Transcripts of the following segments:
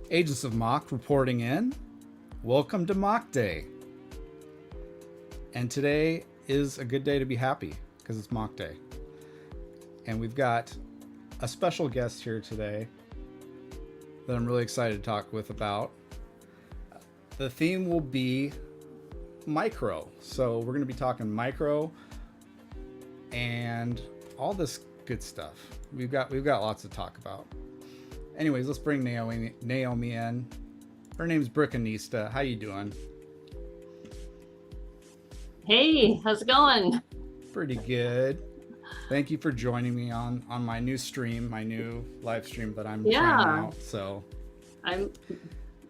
Agents of Mock reporting in. Welcome to MOCday. And today is a good day to be happy because it's MOCday. And we've got a special guest here today that I'm really excited to talk with about. The theme will be micro. So we're going to be talking micro and all this good stuff. We've got lots to talk about. Anyways, let's bring Naomi in. Her name's Brickanista. How you doing? Hey, how's it going? Pretty good. Thank you for joining me on my new stream, my new live stream that I'm trying out. So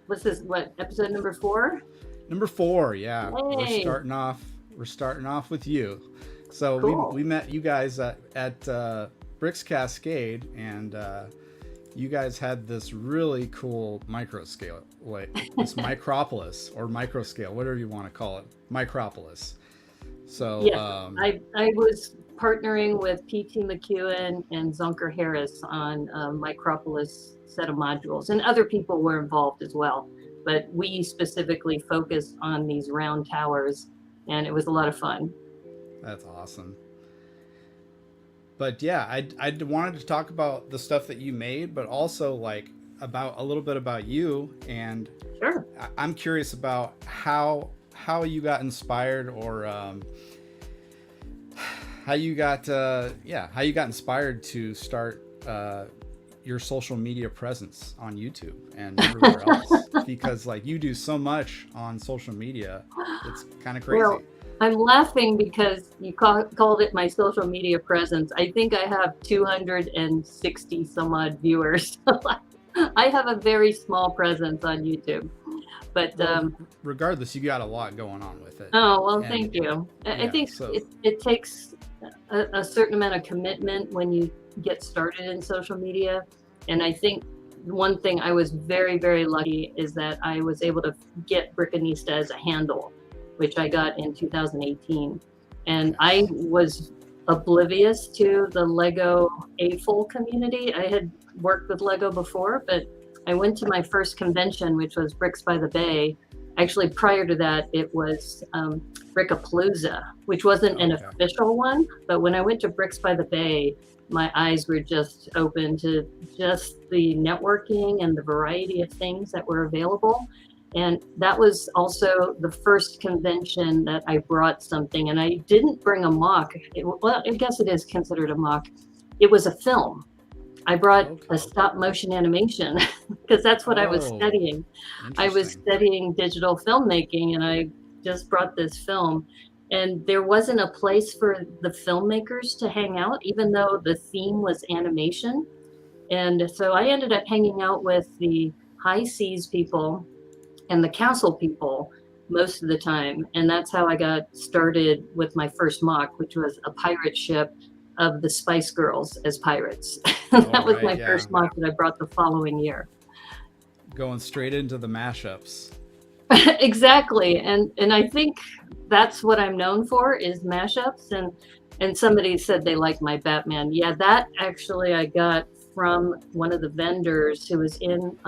what's this, episode number 4? Number 4, yeah. Hey. We're starting off with you. So cool. we met you guys at Bricks Cascade, and you guys had this really cool micro scale, like this micropolis or micro scale, whatever you want to call it, micropolis. So yeah, I was partnering with PT McEwen and Zonker Harris on micropolis set of modules, and other people were involved as well. But we specifically focused on these round towers, and it was a lot of fun. That's awesome. But yeah, I wanted to talk about the stuff that you made, but also like about a little bit about you. And sure. I'm curious about how you got inspired, or how you got inspired to start your social media presence on YouTube and everywhere else. Because like you do so much on social media, it's kind of crazy. Well, I'm laughing because you called it my social media presence. I think I have 260 some odd viewers. I have a very small presence on YouTube. But regardless, you got a lot going on with it. Oh, well, thank you. I think so. It takes a certain amount of commitment when you get started in social media. And I think one thing I was very, very lucky is that I was able to get Brickanista as a handle, which I got in 2018. And I was oblivious to the Lego AFOL community. I had worked with Lego before, but I went to my first convention, which was Bricks by the Bay. Actually, prior to that, it was Brickapalooza, which wasn't an official one. But when I went to Bricks by the Bay, my eyes were just open to just the networking and the variety of things that were available. And that was also the first convention that I brought something. And I didn't bring a mock. Well, I guess it is considered a mock. It was a film. I brought a stop motion animation because that's what I was studying. I was studying digital filmmaking, and I just brought this film. And there wasn't a place for the filmmakers to hang out, even though the theme was animation. And so I ended up hanging out with the High Seas people and the Castle people most of the time. And that's how I got started with my first mock, which was a pirate ship of the Spice Girls as pirates. That was my first mock that I brought the following year. Going straight into the mashups. Exactly. And I think that's what I'm known for, is mashups. And somebody said they liked my Batman. Yeah, that actually I got from one of the vendors who was in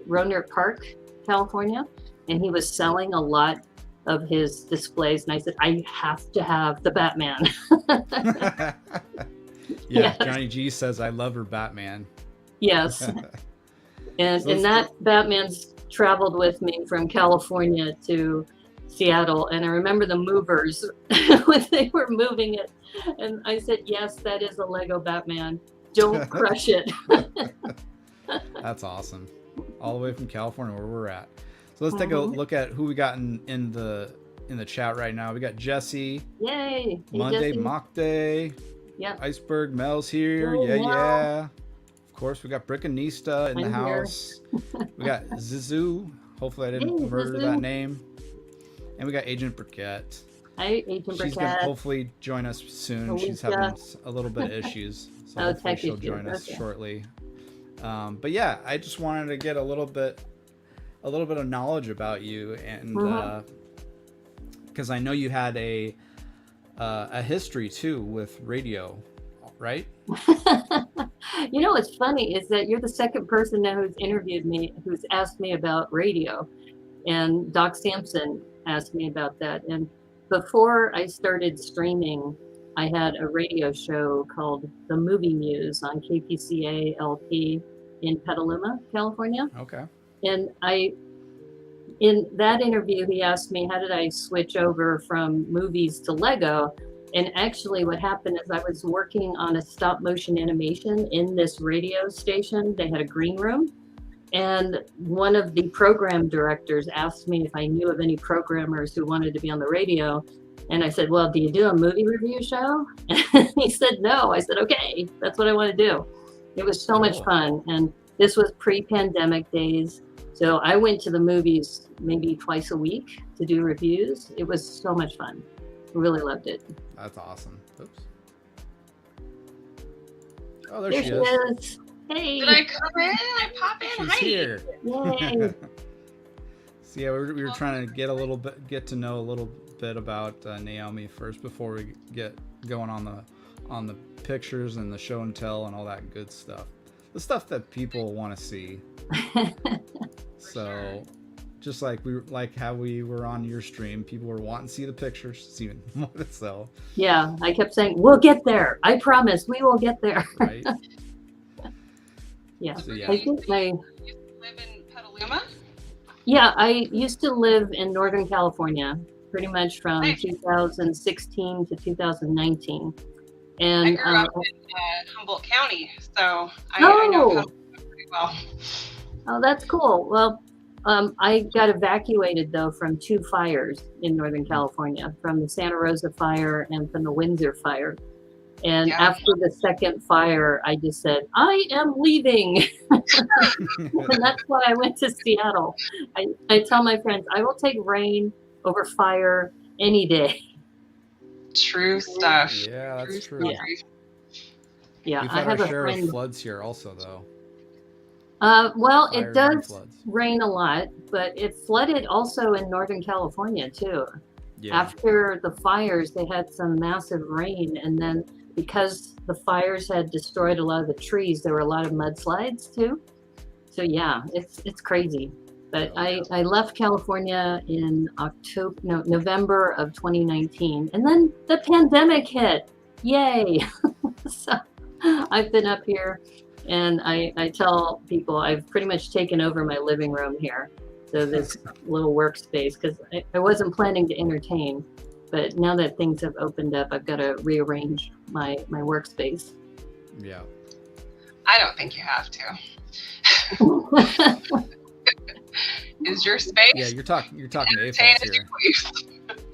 Roanoke Park, California, and he was selling a lot of his displays, and I said, I have to have the Batman. Yeah, Johnny G says, I love her Batman. Yes. And that Batman's traveled with me from California to Seattle, and I remember the movers when they were moving it, and I said, yes, that is a Lego Batman. Don't crush it. That's awesome. All the way from California, where we're at. So let's take a look at who we got in the chat right now. We got Jesse. Yay! Monday, MOCday. Yeah. Iceberg Mel's here. Oh, yeah, wow. Yeah. Of course, we got Brickanista in the house. We got Zizu. Hopefully, I didn't murder that name. And we got Agent Briquette. Hi, Agent Briquette. She's gonna hopefully join us soon. She's having a little bit of issues, so hopefully she'll join us shortly. But yeah, I just wanted to get a little bit of knowledge about you, and because I know you had a history too with radio, right? You know what's funny is that you're the second person now who's interviewed me, who's asked me about radio. And Doc Sampson asked me about that. And before I started streaming, I had a radio show called The Movie Muse on KPCA LP in Petaluma, California. Okay. And in that interview, he asked me, how did I switch over from movies to Lego? And actually what happened is I was working on a stop motion animation in this radio station. They had a green room. And one of the program directors asked me if I knew of any programmers who wanted to be on the radio. And I said, well, do you do a movie review show? And he said, no. I said, okay, that's what I want to do. It was so much fun. And this was pre-pandemic days. So I went to the movies maybe twice a week to do reviews. It was so much fun. Really loved it. That's awesome. Oops. Oh, there she is. Hey. Did I come in? I pop in. She's Hi. here. Yay. So yeah, we were trying to get to know a little bit about Naomi first before we get going on the pictures and the show and tell and all that good stuff. The stuff that people want to see. So just like how we were on your stream, people were wanting to see the pictures, see more. So yeah, I kept saying, we'll get there. I promise we will get there. Right. Yeah. So, yeah. I think You live in Petaluma? Yeah, I used to live in Northern California, pretty much from 2016 to 2019. And I grew up in Humboldt County, so I know Petaluma pretty well. Oh, that's cool. Well, I got evacuated though from 2 fires in Northern California, from the Santa Rosa fire and from the Windsor fire. And after the second fire, I just said, I am leaving. And that's why I went to Seattle. I tell my friends, I will take rain over fire any day. True stuff. Yeah, that's true. Yeah, We've I had have our a share friend. of floods here also, though. Well, Fires it does floods. rain a lot, but it flooded also in Northern California too. Yeah. After the fires, they had some massive rain, and then because the fires had destroyed a lot of the trees, there were a lot of mudslides too. So yeah, it's crazy. But I left California in November of 2019, and then the pandemic hit. Yay! So I've been up here, and I tell people I've pretty much taken over my living room here. So this little workspace, because I wasn't planning to entertain, but now that things have opened up, I've got to rearrange my workspace. Yeah. I don't think you have to. Is your space? Yeah, you're talking to AFOS here.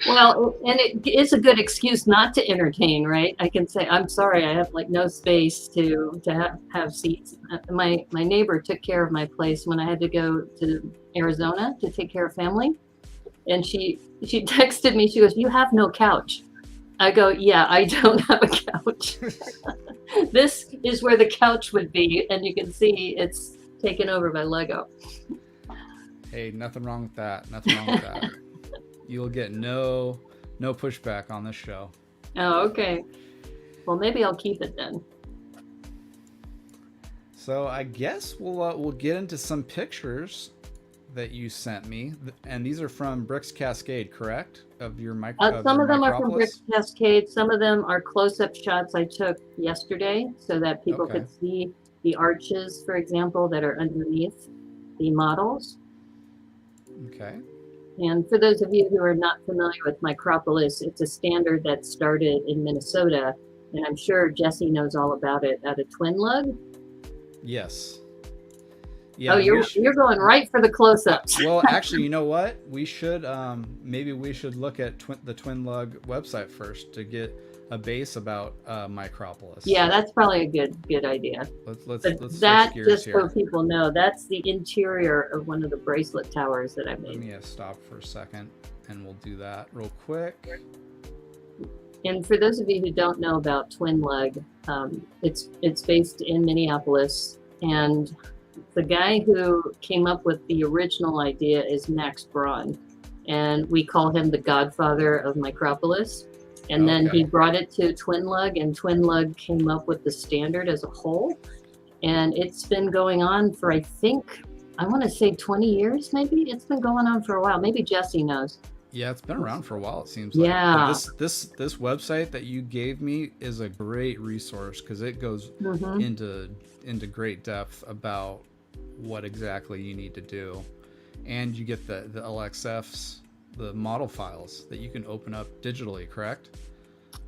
Well, and it is a good excuse not to entertain, right? I can say, I'm sorry, I have like no space to have seats. My neighbor took care of my place when I had to go to Arizona to take care of family. And she texted me, she goes, you have no couch. I go, yeah, I don't have a couch. This is where the couch would be. And you can see it's taken over by Lego. Hey, nothing wrong with that. Nothing wrong with that. You'll get no pushback on this show. Oh, okay. Well, maybe I'll keep it then. So I guess we'll get into some pictures that you sent me, and these are from Bricks Cascade, correct? Of your some of them are from Bricks Cascade. Some of them are close-up shots I took yesterday, so that people could see the arches, for example, that are underneath the models. Okay. And for those of you who are not familiar with Micropolis, it's a standard that started in Minnesota, and I'm sure Jesse knows all about it at a twin lug. Yes. Yeah. Oh, you're going right for the close-ups. Well, actually, you know what? We should maybe we should look at the Twin Lug website first to get a base about Micropolis. Yeah, that's probably a good idea. Let's that gears just here. so people know, that's the interior of one of the bracelet towers that I made. Let me stop for a second, and we'll do that real quick. And for those of you who don't know about Twin Lug, it's based in Minneapolis, and the guy who came up with the original idea is Max Braun, and we call him the godfather of Micropolis. And then he brought it to Twin Lug, and Twin Lug came up with the standard as a whole. And it's been going on for, I think, I want to say 20 years, maybe. It's been going on for a while. Maybe Jesse knows. Yeah, it's been around for a while, it seems like. Yeah. But this website that you gave me is a great resource because it goes into great depth about what exactly you need to do. And you get the LXFs, the model files that you can open up digitally, correct?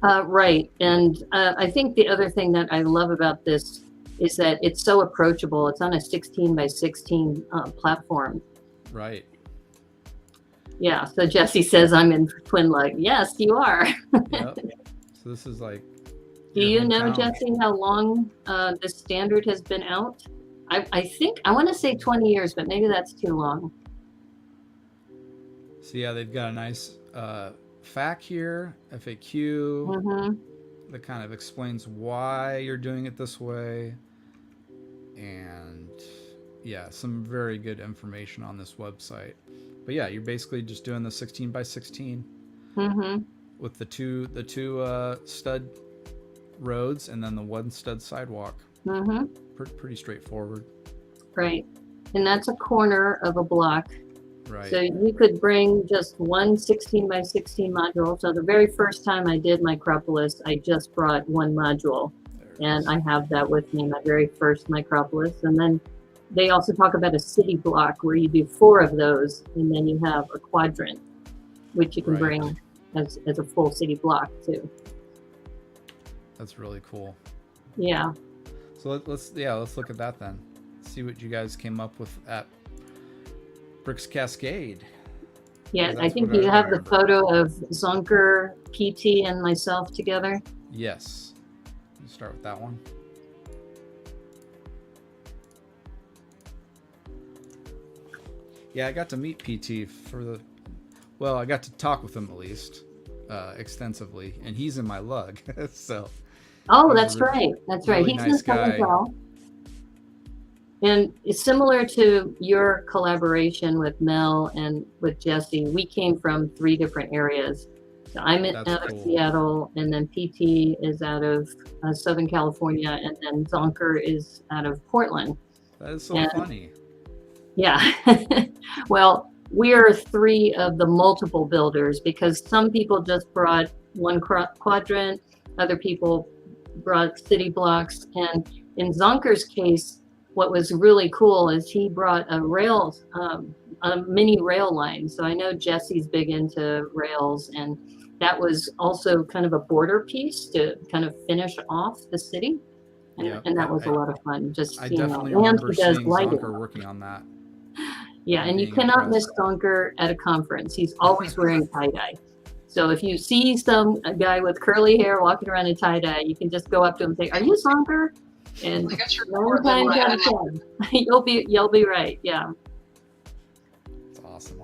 Right. And I think the other thing that I love about this is that it's so approachable. It's on a 16 by 16 platform. Right. Yeah. So Jesse says I'm in Twin Lug. Yes, you are. Yep. So this is like. Do you know, Jesse, how long this standard has been out? I think I want to say 20 years, but maybe that's too long. So yeah, they've got a nice FAQ here, FAQ, that kind of explains why you're doing it this way. And yeah, some very good information on this website. But yeah, you're basically just doing the 16 by 16 with the two stud roads and then the one stud sidewalk. Pretty straightforward. Right. And that's a corner of a block. Right. So you could bring just one 16 by 16 module. So the very first time I did Micropolis, I just brought one module. And I have that with me, my very first Micropolis. And then they also talk about a city block where you do 4 of those. And then you have a quadrant, which you can bring as a full city block too. That's really cool. Yeah. So let's look at that then. See what you guys came up with at Bricks Cascade. Yeah, I think you have the photo of Zonker, PT, and myself together. Yes. Let's start with that one. Yeah, I got to meet PT I got to talk with him at least extensively, and he's in my lug, so. Oh, that's right. That's right. Really He's nice in Southern guy. Cal. And it's similar to your collaboration with Mel and with Jesse. We came from 3 different areas. So I'm out of Seattle, and then PT is out of Southern California, and then Zonker is out of Portland. That is so funny. Yeah. Well, we are 3 of the multiple builders because some people just brought one quadrant, other people brought city blocks, and in Zonker's case, what was really cool is he brought a mini rail line. So I know Jesse's big into rails, and that was also kind of a border piece to kind of finish off the city. And that was a lot of fun. I definitely remember seeing Zonker working on that. Yeah, and you cannot miss Zonker at a conference. He's always wearing tie-dye. So if you see a guy with curly hair walking around in tie-dye, you can just go up to him and say, "Are you Zonker?" And 9 times out of 10, you'll be right. Yeah. It's awesome.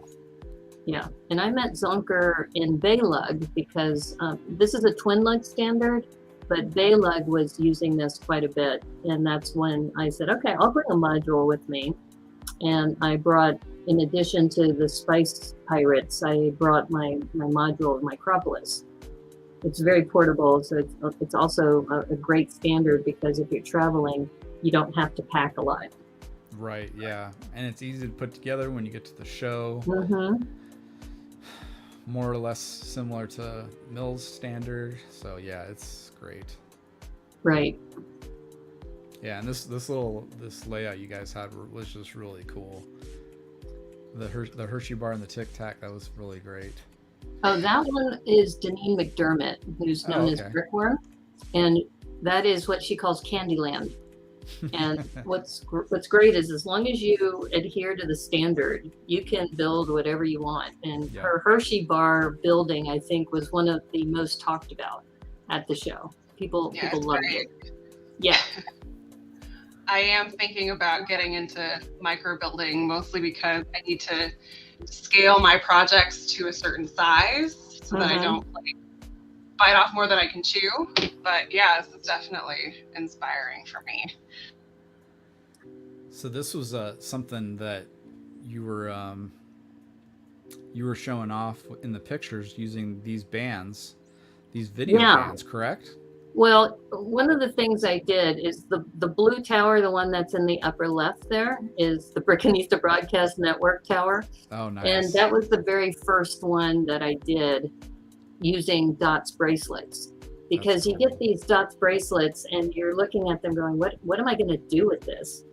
Yeah, and I met Zonker in Baylug because this is a twin lug standard, but Baylug was using this quite a bit, and that's when I said, "Okay, I'll bring a module with me." And I brought, in addition to the Spice Pirates, I brought my module of Micropolis. It's very portable, so it's also a great standard because if you're traveling, you don't have to pack a lot. Right, yeah. And it's easy to put together when you get to the show. More or less similar to Mills standard. So yeah, it's great. Right. Yeah, and this layout you guys had was just really cool. The Hershey bar and the Tic Tac, that was really great. Oh, that one is Deneen McDermott, who's known as Brickworm, and that is what she calls Candyland. And what's great is as long as you adhere to the standard, you can build whatever you want. And her Hershey bar building, I think, was one of the most talked about at the show. People loved it. Yeah. I am thinking about getting into micro building mostly because I need to scale my projects to a certain size so that I don't bite off more than I can chew. But yeah, this is definitely inspiring for me. So this was something that you were showing off in the pictures using these bands, these video bands, correct? Well, one of the things I did is the blue tower, the one that's in the upper left there, is the Brickanista Broadcast Network tower. Oh, nice. And that was the very first one that I did using dots bracelets. Because cool. You get these dots bracelets and you're looking at them going, what am I going to do with this?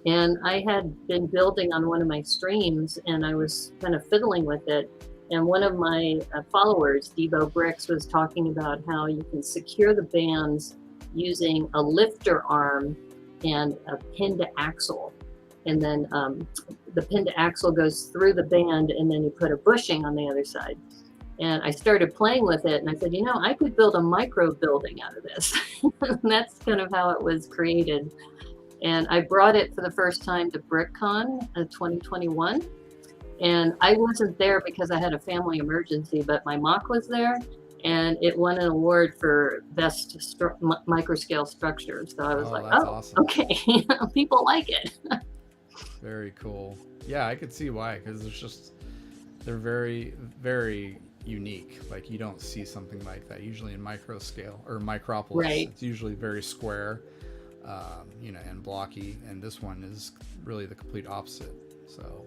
And I had been building on one of my streams and I was kind of fiddling with it. And one of my followers, Devo Bricks, was talking about how you can secure the bands using a lifter arm and a pinned axle. And then the pinned axle goes through the band and then you put a bushing on the other side. And I started playing with it and I said, I could build a micro building out of this. And that's kind of how it was created. And I brought it for the first time to BrickCon 2021. And I wasn't there because I had a family emergency, but my mock was there and it won an award for best microscale structure. So I was like, awesome. Okay, people like it. Very cool. Yeah, I could see why, because they're very, very unique. Like you don't see something like that usually in micro scale or Micropolis. Right. It's usually very square, and blocky. And this one is really the complete opposite. So.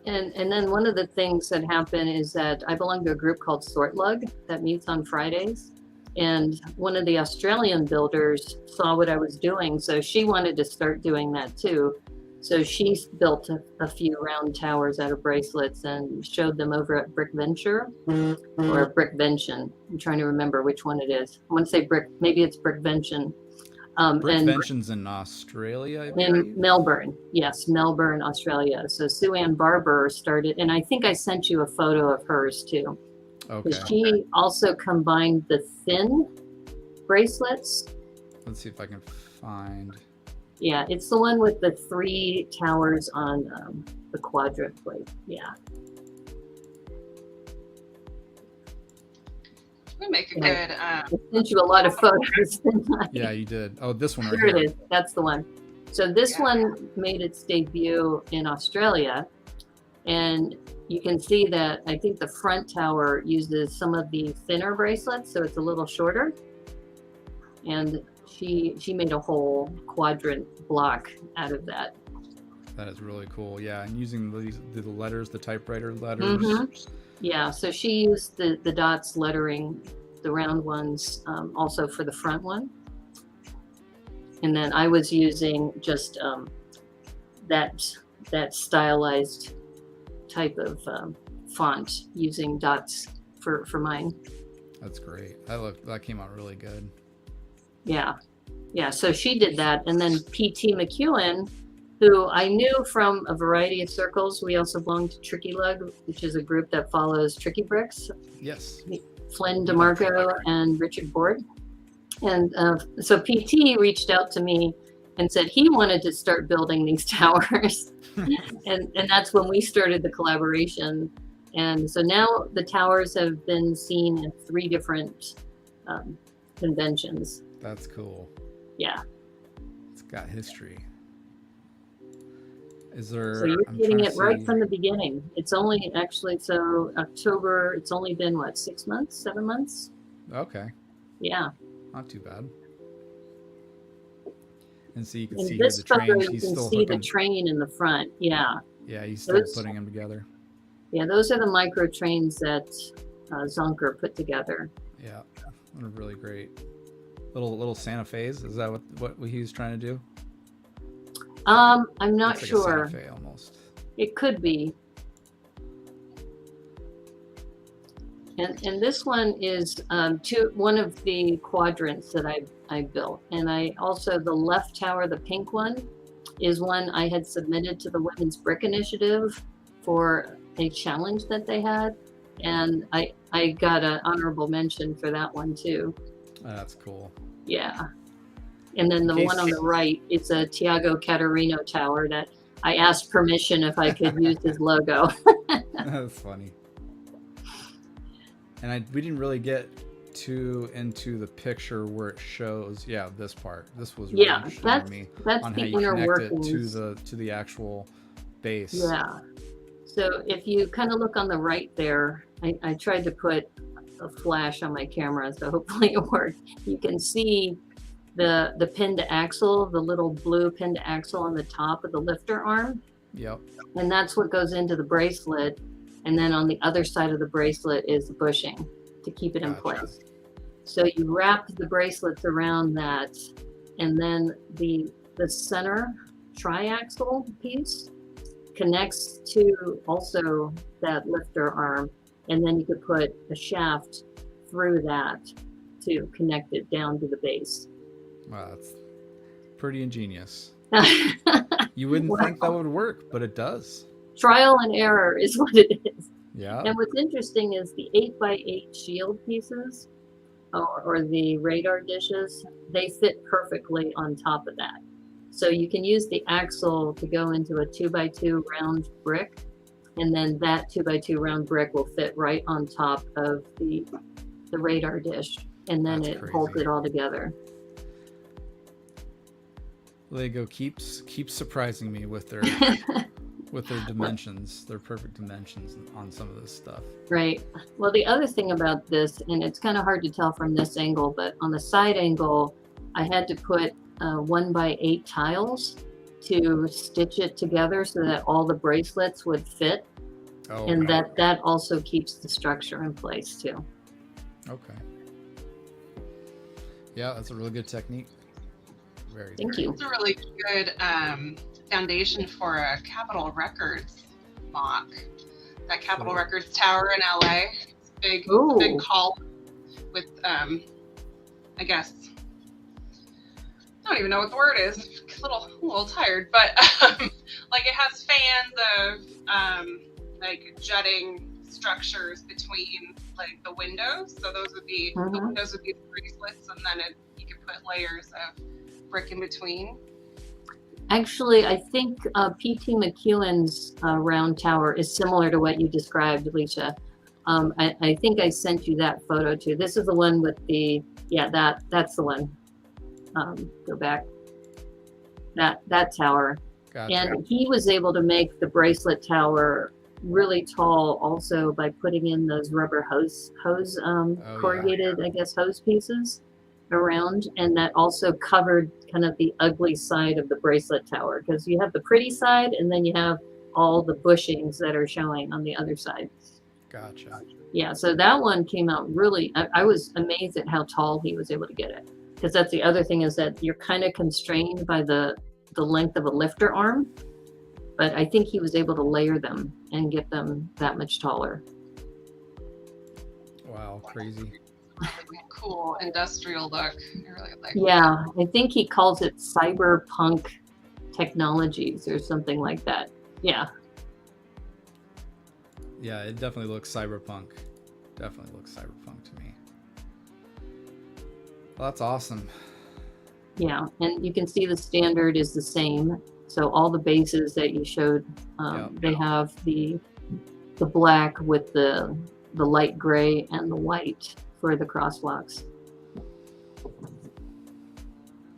And then one of the things that happened is that I belong to a group called Sortlug that meets on Fridays. And one of the Australian builders saw what I was doing. So she wanted to start doing that too. So she built a few round towers out of bracelets and showed them over at Brickventure or Brickvention. I'm trying to remember which one it is. I want to say maybe it's Brickvention. Brickvention's in Australia, I believe. In Melbourne, yes, Melbourne, Australia. So Sue Ann Barber started, and I think I sent you a photo of hers too. Okay. She also combined the thin bracelets. Let's see if I can find. Yeah, it's the one with the 3 towers on the quadrant plate. Yeah. We make a good. I sent you a lot of photos. Yeah, you did. Oh, this one right here. here. It is. That's the one. So this one made its debut in Australia. And you can see that I think the front tower uses some of the thinner bracelets, so it's a little shorter. And she made a whole quadrant block out of that. That is really cool. Yeah, and using the letters, the typewriter letters. Mm-hmm. Yeah, so she used the dots lettering, the round ones, also for the front one. And then I was using just that stylized type of font using dots for mine. That's great. That came out really good. Yeah. So she did that, and then PT McEwen, who I knew from a variety of circles. We also belong to Tricky Lug, which is a group that follows Tricky Bricks. Yes. Flynn DeMarco and Richard Board. And so PT reached out to me and said he wanted to start building these towers. and that's when we started the collaboration. And so now the towers have been seen at 3 different conventions. That's cool. Yeah. It's got history. Is there? So you're getting it right from the beginning. It's only actually, so October, it's only been what, 6 months, 7 months? Okay. Yeah. Not too bad. And so you can in see this here the train. photo, He's you can still see hooking. the train in the front. Yeah. Yeah, he's still putting them together. Yeah, those are the micro trains that Zonker put together. Yeah, they're really great. Little Santa Fe's. Is that what he was trying to do? I'm not Looks sure. Like a Santa Fe almost. It could be. And this one is one of the quadrants that I built. And I also, the left tower, the pink one, is one I had submitted to the Women's Brick Initiative for a challenge that they had. And I got an honorable mention for that one too. That's cool. Yeah. And then the one on the right, it's a Tiago Catarino tower that I asked permission if I could use his logo. That's funny. And we didn't really get too into the picture where it shows. Yeah, this part. This was really interesting to me that's on the how you inner connect workings. it to the actual base. Yeah. So if you kind of look on the right there, I tried to put a flash on my camera, so hopefully it worked. You can see the pinned axle, the little blue pinned axle on the top of the lifter arm. Yep. And that's what goes into the bracelet. And then on the other side of the bracelet is the bushing to keep it in place. So you wrap the bracelets around that, and then the center triaxle piece connects to also that lifter arm, and then you could put a shaft through that to connect it down to the base. Wow, that's pretty ingenious. You wouldn't think that would work, but it does. Trial and error is what it is. Yeah. And what's interesting is the 8x8 shield pieces or the radar dishes, they fit perfectly on top of that. So you can use the axle to go into a 2x2 round brick, and then that 2x2 round brick will fit right on top of the radar dish, and then it holds it all together. Lego keeps surprising me with their with their dimensions, their perfect dimensions on some of this stuff. Right. Well, the other thing about this, and it's kind of hard to tell from this angle, but on the side angle, I had to put 1x8 tiles to stitch it together so that all the bracelets would fit. Oh, and that also keeps the structure in place too. Okay. Yeah, that's a really good technique. Thank you. It's a really good foundation for a Capitol Records mock. That Capitol Records Tower in LA. It's a big column with I guess I don't even know what the word is. A little tired, but like it has fans of like jutting structures between like the windows. So those would be the windows would be the bracelets, and then you could put layers of brick in between. Actually, I think P.T. McEwen's round tower is similar to what you described, Alicia. I think I sent you that photo too. This is the one with the, that's the one. Go back. That tower. Gotcha. And he was able to make the Bracelet Tower really tall also by putting in those rubber hose corrugated, I guess, hose pieces around, and that also covered kind of the ugly side of the Bracelet Tower, because you have the pretty side and then you have all the bushings that are showing on the other side. Gotcha. Yeah, so that one came out really, I was amazed at how tall he was able to get it, because that's the other thing, is that you're kind of constrained by the length of a lifter arm, but I think he was able to layer them and get them that much taller. Wow, crazy. Cool industrial look. I really like. Yeah, I think he calls it cyberpunk technologies or something like that. Yeah. Yeah, it definitely looks cyberpunk. Definitely looks cyberpunk to me. Well, that's awesome. Yeah, and you can see the standard is the same. So all the bases that you showed, they have the black with the light gray and the white for the crosswalks.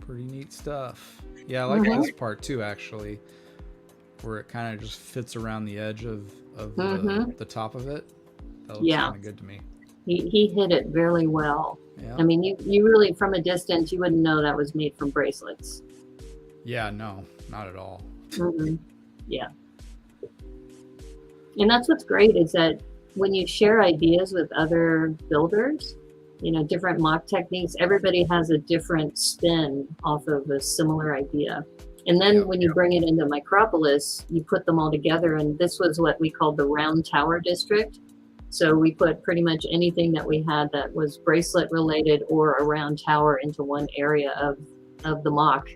Pretty neat stuff. Yeah, I like this part too, actually, where it kind of just fits around the edge of the top of it. That looks kind of good to me. He hit it very well. Yeah. I mean, you really, from a distance, you wouldn't know that was made from bracelets. Yeah, no, not at all. Yeah. And that's what's great, is that when you share ideas with other builders, different mock techniques, everybody has a different spin off of a similar idea. And then when you bring it into Micropolis, you put them all together. And this was what we called the Round Tower District. So we put pretty much anything that we had that was bracelet related or a round tower into one area of the mock.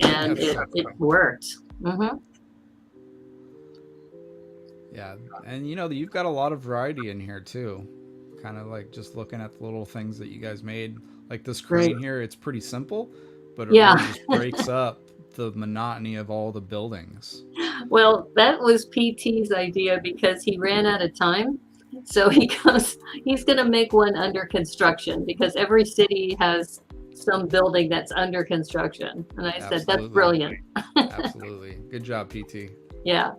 And it worked. Yeah, and you've got a lot of variety in here too. Kind of like just looking at the little things that you guys made. Like this crane here, it's pretty simple, but it really just breaks up the monotony of all the buildings. Well, that was PT's idea, because he ran out of time. So he goes, he's going to make one under construction, because every city has some building that's under construction. And I said, that's brilliant. Absolutely. Good job, PT. Yeah.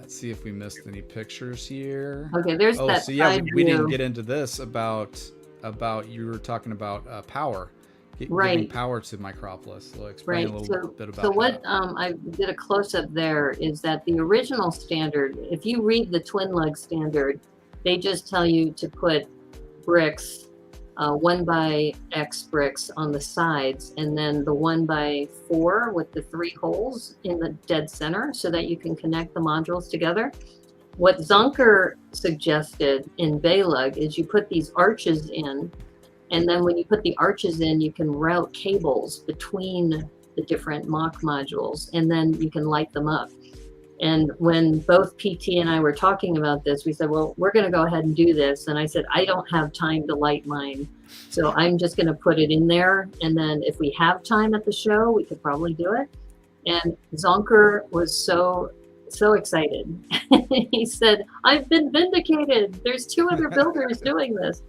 Let's see if we missed any pictures here. Okay, there's that. So yeah, we didn't get into this about you were talking about power. Giving power to Micropolis. So explain a little bit about that. So what I did a close-up there is that the original standard, if you read the twin lug standard, they just tell you to put bricks, 1 by X bricks on the sides, and then the 1 by 4 with the 3 holes in the dead center so that you can connect the modules together. What Zonker suggested in Beilug is you put these arches in, and then when you put the arches in, you can route cables between the different MOC modules, and then you can light them up. And when both PT and I were talking about this, we said, well, we're going to go ahead and do this. And I said, I don't have time to light mine. So I'm just going to put it in there. And then if we have time at the show, we could probably do it. And Zonker was so excited. He said, I've been vindicated. There's 2 other builders doing this.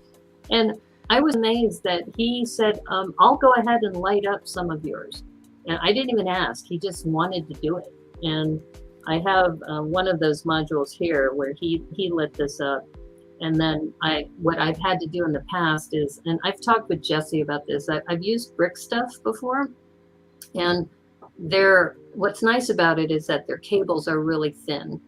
And I was amazed that he said, I'll go ahead and light up some of yours. And I didn't even ask. He just wanted to do it. And I have one of those modules here where he lit this up. And then what I've had to do in the past is, and I've talked with Jesse about this, I've used brick stuff before. And what's nice about it is that their cables are really thin.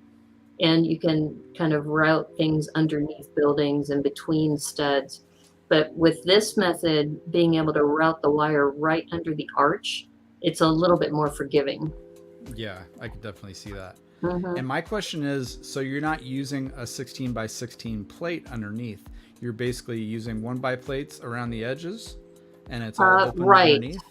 And you can kind of route things underneath buildings and between studs. But with this method, being able to route the wire right under the arch, it's a little bit more forgiving. Yeah, I could definitely see that. Mm-hmm. And my question is, so you're not using a 16 by 16 plate underneath. You're basically using 1 by plates around the edges, and it's all open underneath?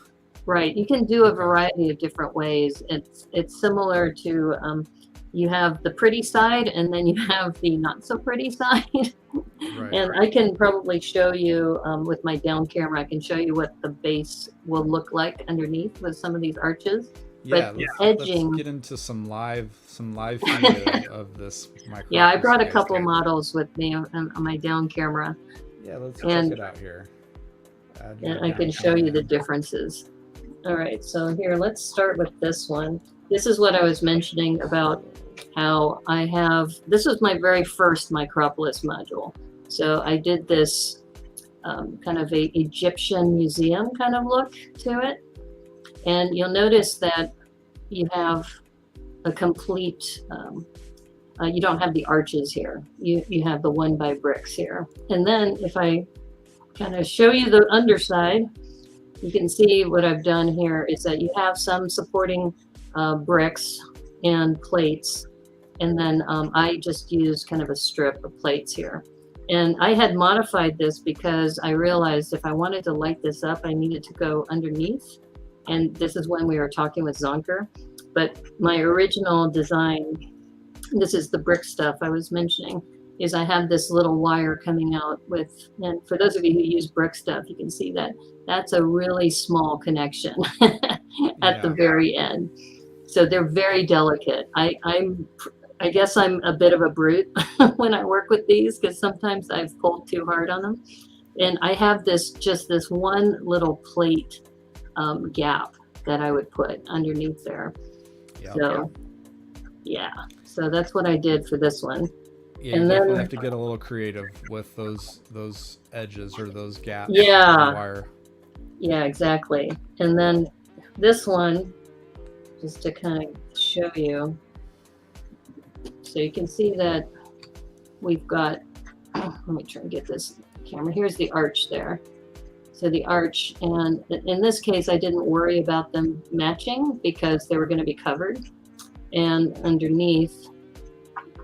Right. You can do a variety of different ways. It's similar to, you have the pretty side, and then you have the not so pretty side. Right. And I can probably show you with my down camera, I can show you what the base will look like underneath with some of these arches. Yeah, let's get into some live feed of this micro. Yeah, I brought a couple models with me on my down camera. Yeah, let's check it out here. And I can show you the differences. All right, so here, let's start with this one. This is what I was mentioning about how this was my very first Micropolis module. So I did this kind of a Egyptian museum kind of look to it. And you'll notice that you have a complete, you don't have the arches here. You have the 1 by bricks here. And then if I kind of show you the underside, you can see what I've done here is that you have some supporting bricks and plates. And then I just used kind of a strip of plates here. And I had modified this because I realized if I wanted to light this up, I needed to go underneath. And this is when we were talking with Zonker. But my original design, this is the brick stuff I was mentioning, is I have this little wire coming out with, and for those of you who use brick stuff, you can see that that's a really small connection at the very end. So they're very delicate. I guess I'm a bit of a brute when I work with these because sometimes I've pulled too hard on them. And I have just this one little plate gap that I would put underneath there. Yep. So yeah, so that's what I did for this one. Yeah, and you definitely have to get a little creative with those edges or those gaps. Yeah. In the wire. Yeah, exactly. And then this one, just to kind of show you, so you can see that we've got. Let me try and get this camera. Here's the arch there. So the arch, and in this case, I didn't worry about them matching because they were going to be covered. And underneath,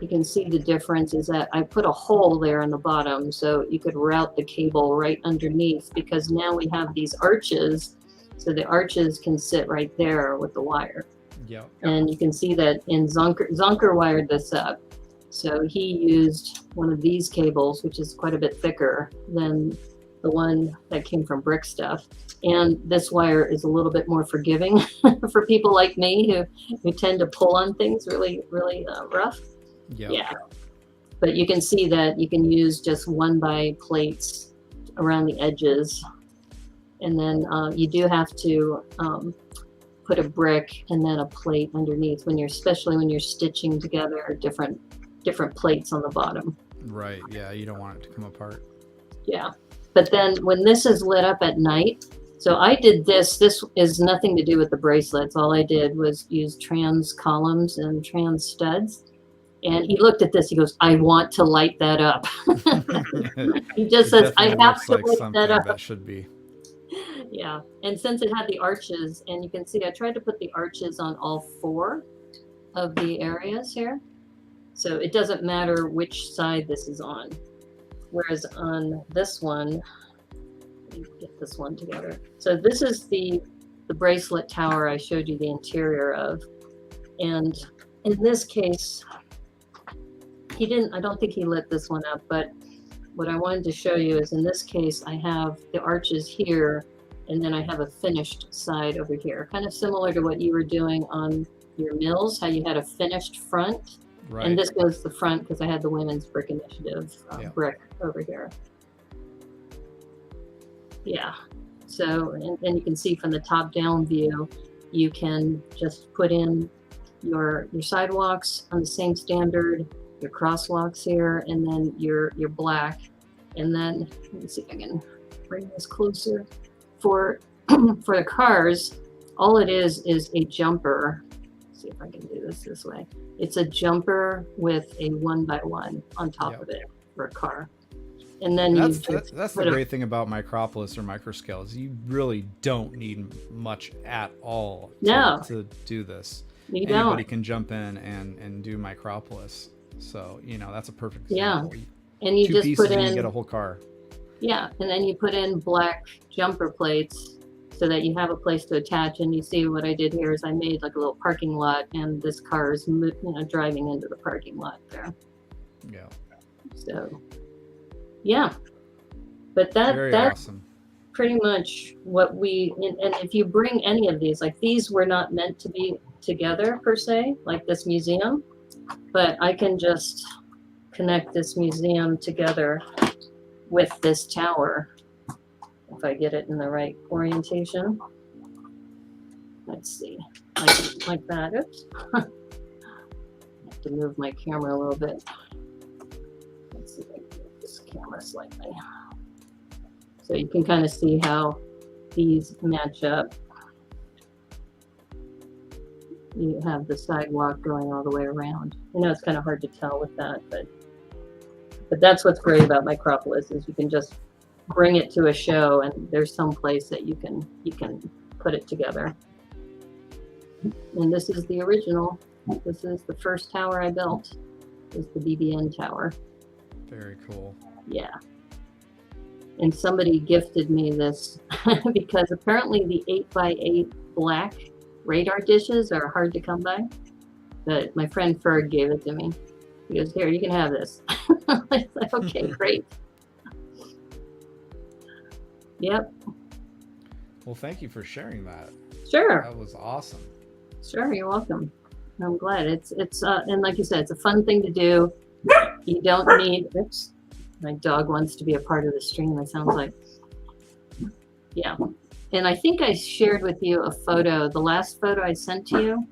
you can see the difference is that I put a hole there in the bottom so you could route the cable right underneath because now we have these arches. So the arches can sit right there with the wire. Yeah. And you can see that in Zonker wired this up. So he used one of these cables, which is quite a bit thicker than the one that came from brick stuff. And this wire is a little bit more forgiving for people like me who tend to pull on things really, really rough. Yep. Yeah. But you can see that you can use just 1 by plates around the edges. And then you do have to put a brick and then a plate underneath especially when you're stitching together different plates on the bottom. Right. Yeah. You don't want it to come apart. Yeah. But then when this is lit up at night, so I did this is nothing to do with the bracelets. All I did was use trans columns and trans studs. And he looked at this, he goes, I want to light that up. He just says, I have to light that up. That should be. Yeah. And since it had the arches, and you can see I tried to put the arches on all 4 of the areas here. So it doesn't matter which side this is on. Whereas on this one, let me get this one together. So this is the Bracelet Tower I showed you the interior of. And in this case, I don't think he lit this one up, but what I wanted to show you is in this case, I have the arches here, and then I have a finished side over here, kind of similar to what you were doing on your mills, how you had a finished front. Right. And this goes the front because I had the Women's Brick Initiative brick over here. Yeah. So, and you can see from the top down view, you can just put in your sidewalks on the same standard, your crosswalks here, and then your black. And then, let me see if I can bring this closer. For the cars, all it is a jumper. Let's see if I can do this way. It's a jumper with a 1x1 on top of it for a car. And then that's the great thing about Micropolis or Microscale is you really don't need much at all to do this. Anybody can jump in and do Micropolis. So, that's a perfect example. Yeah. And you just put in, and you get a whole car. Yeah. And then you put in black jumper plates so that you have a place to attach. And you see what I did here is I made like a little parking lot, and this car is driving into the parking lot there. Yeah. So, yeah. But that's awesome. Pretty much what and if you bring any of these, like these were not meant to be together per se, like this museum, but I can just connect this museum together with this tower if I get it in the right orientation. Let's see, like that. Oops. I have to move my camera a little bit. Let's see if I can move this camera slightly. So you can kind of see how these match up. You have the sidewalk going all the way around. I know it's kind of hard to tell with that, but that's what's great about Micropolis is you can just bring it to a show, and there's some place that you can put it together. And this is the original. This is the first tower I built. Is the BBN tower. Very cool. Yeah. And somebody gifted me this because apparently the 8x8 black radar dishes are hard to come by. But my friend Ferg gave it to me. He goes, here, you can have this. I was like, okay, great. Yep. Well, thank you for sharing that. Sure. That was awesome. Sure, you're welcome. I'm glad. It's and like you said, it's a fun thing to do. You don't need, oops, my dog wants to be a part of the stream, it sounds like. Yeah. And I think I shared with you a photo, the last photo I sent to you.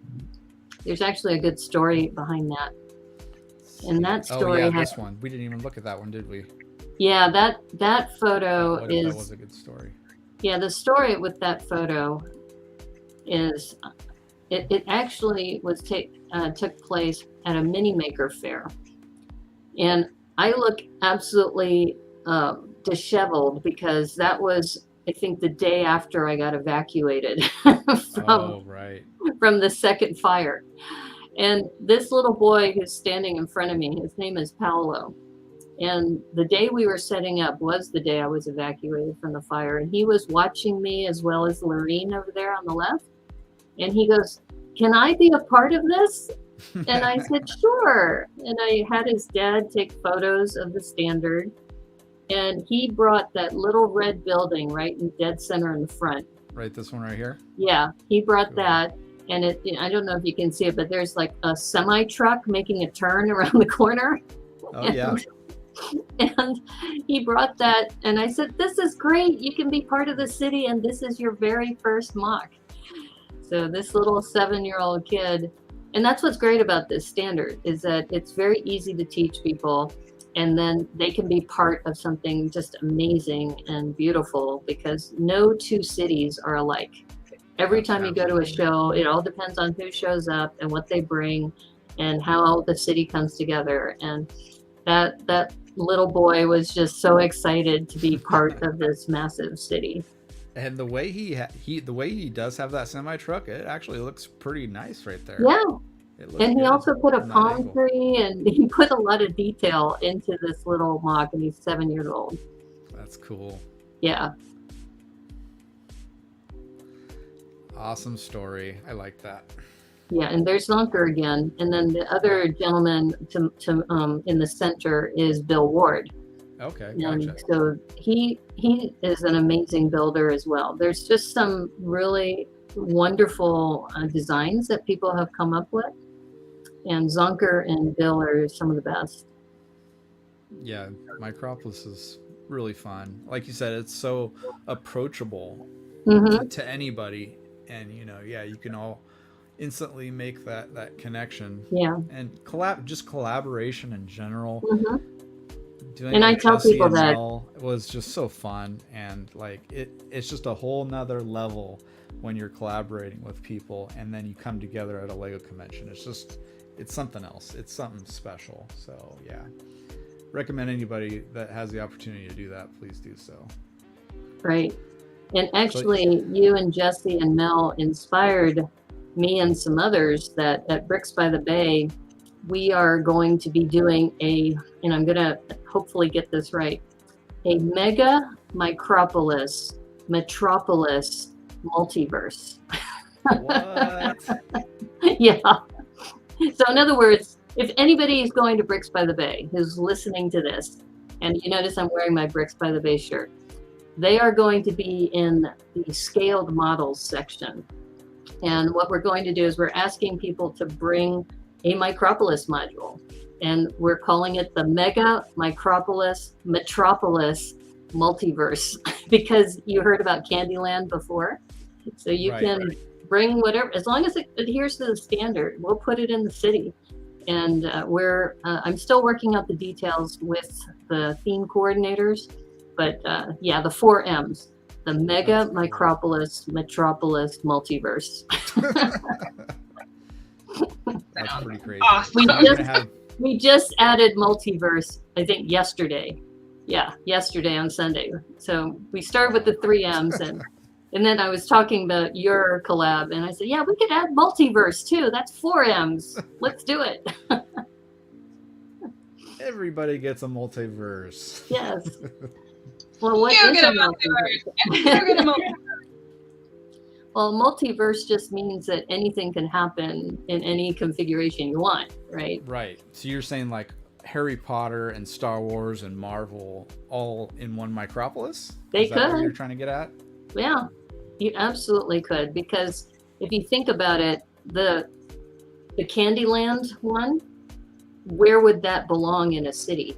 There's actually a good story behind that. And that story this one. We didn't even look at that one, did we? Yeah, that photo that was a good story. Yeah, the story with that photo is it actually was took place at a mini maker fair. And I look absolutely disheveled because that was, I think, the day after I got evacuated from the second fire. And this little boy who's standing in front of me, his name is Paolo. And the day we were setting up was the day I was evacuated from the fire. And he was watching me as well as Lorene over there on the left. And he goes, can I be a part of this? And I said, sure. And I had his dad take photos of the standard. And he brought that little red building right in dead center in the front. Right, this one right here? Yeah, he brought that. And I don't know if you can see it, but there's like a semi truck making a turn around the corner. Oh, yeah. And he brought that. And I said, this is great. You can be part of the city. And this is your very first mock. So this little 7-year-old kid, and that's what's great about this standard, is that it's very easy to teach people, and then they can be part of something just amazing and beautiful, because no two cities are alike. Every time you go to a show, it all depends on who shows up and what they bring and how the city comes together. And that little boy was just so excited to be part of this massive city. And the way he does have that semi truck, it actually looks pretty nice right there. Yeah. And he also put a palm tree, and he put a lot of detail into this little mock, and he's 7 years old. That's cool. Yeah. Awesome story. I like that. Yeah, and there's Zonker again, and then the other gentleman to in the center is Bill Ward. Okay, and gotcha. So he is an amazing builder as well. There's just some really wonderful designs that people have come up with, and Zonker and Bill are some of the best. Yeah, Micropolis is really fun. Like you said, it's so approachable to anybody, and you can all instantly make that connection. Yeah. And collaboration in general. Doing and I tell people that it was just so fun, and like it's just a whole nother level when you're collaborating with people, and then you come together at a Lego convention. It's something else. It's something special. So yeah, recommend anybody that has the opportunity to do that, please do so. Right. And actually, you and Jesse and Mel inspired me and some others that at Bricks by the Bay, we are going to be doing and I'm going to hopefully get this right, a mega micropolis metropolis multiverse. What? Yeah. So in other words, if anybody is going to Bricks by the Bay who's listening to this, and you notice I'm wearing my Bricks by the Bay shirt, they are going to be in the scaled models section. And what we're going to do is we're asking people to bring a Micropolis module, and we're calling it the Mega Micropolis Metropolis Multiverse, because you heard about Candyland before. So you can bring whatever, as long as it adheres to the standard, we'll put it in the city. And I'm still working out the details with the theme coordinators, but yeah, the 4 M's, the Mega Micropolis Metropolis Multiverse. That's pretty crazy. Awesome. We just added multiverse, I think yesterday. Yeah, yesterday on Sunday. So we started with the 3 M's, and then I was talking about your collab, and I said, yeah, we could add multiverse too. That's 4 M's. Let's do it. Everybody gets a multiverse. Yes. Well, what You is get a a multiverse? multiverse. You get a multiverse. Well, multiverse just means that anything can happen in any configuration you want, right? Right. So you're saying like Harry Potter and Star Wars and Marvel all in one Micropolis? They Is that what could. you're trying to get at? Yeah, you absolutely could, because if you think about it, the Candyland one, where would that belong in a city?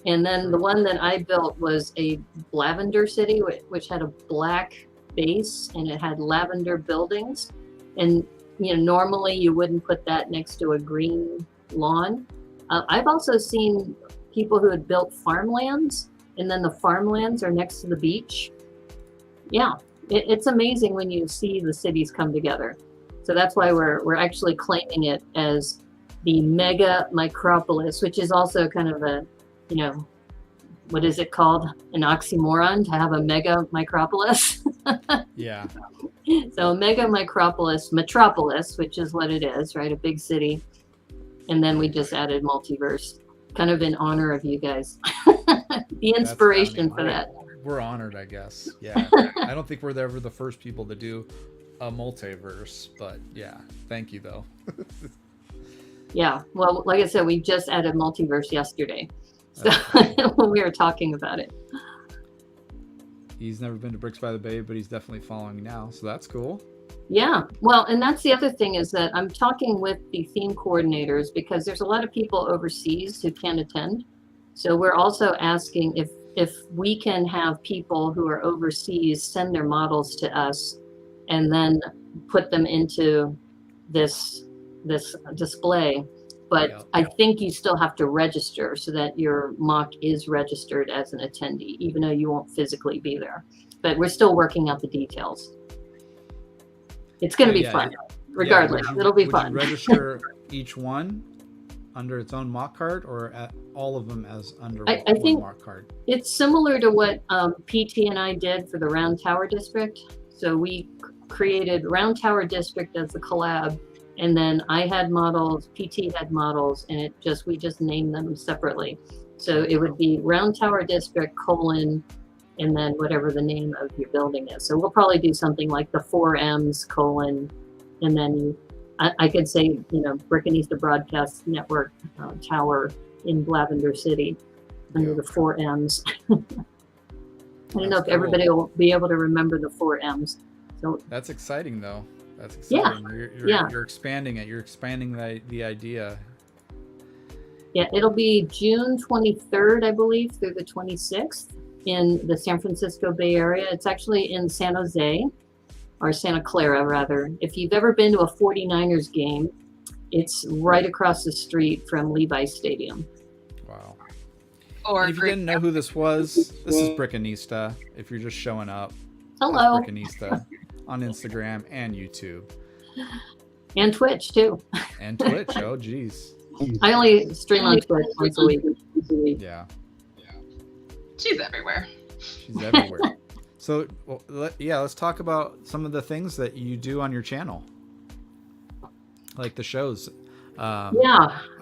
And then the one that I built was a lavender city, which had a black base, and it had lavender buildings. And normally you wouldn't put that next to a green lawn. I've also seen people who had built farmlands, and then the farmlands are next to the beach. Yeah, it's amazing when you see the cities come together. So that's why we're actually claiming it as the Mega Micropolis, which is also kind of a, what is it called? An oxymoron to have a mega micropolis. Yeah. So Mega Micropolis Metropolis, which is what it is, right? A big city. And then we just added multiverse, kind of in honor of you guys. The inspiration for that. We're honored, I guess. Yeah. I don't think we're ever the first people to do a multiverse, but yeah. Thank you, though. Yeah. Well, like I said, we just added multiverse yesterday. So when we were talking about it. He's never been to Bricks by the Bay, but he's definitely following now. So that's cool. Yeah. Well, and that's the other thing, is that I'm talking with the theme coordinators, because there's a lot of people overseas who can't attend. So we're also asking if we can have people who are overseas send their models to us, and then put them into this display. But I think you still have to register so that your mock is registered as an attendee, even though you won't physically be there. But we're still working out the details. It's going to be fun. Regardless, it'll be fun. Would you register each one under its own mock card, or all of them as under one mock card? It's similar to what PT and I did for the Round Tower District. So we created Round Tower District as the collab, and then I had models, PT had models, and we just named them separately. So it would be Round Tower District : and then whatever the name of your building is. So we'll probably do something like the 4Ms : and then I could say, Brickanista Broadcast Network Tower in Lavender City under the 4Ms. I don't know if everybody will be able to remember the 4Ms. So that's exciting, though. That's exciting. You're expanding it. You're expanding the idea. Yeah, it'll be June 23rd, I believe, through the 26th in the San Francisco Bay Area. It's actually in San Jose, or Santa Clara, rather. If you've ever been to a 49ers game, it's right across the street from Levi Stadium. Wow. Or if you didn't know who this was, this is Brickanista. If you're just showing up, hello. Brickanista on Instagram and YouTube. And Twitch, too. And Twitch, oh geez. I only stream on Twitch once a week. Yeah. She's everywhere. She's everywhere. So, let's talk about some of the things that you do on your channel, like the shows. I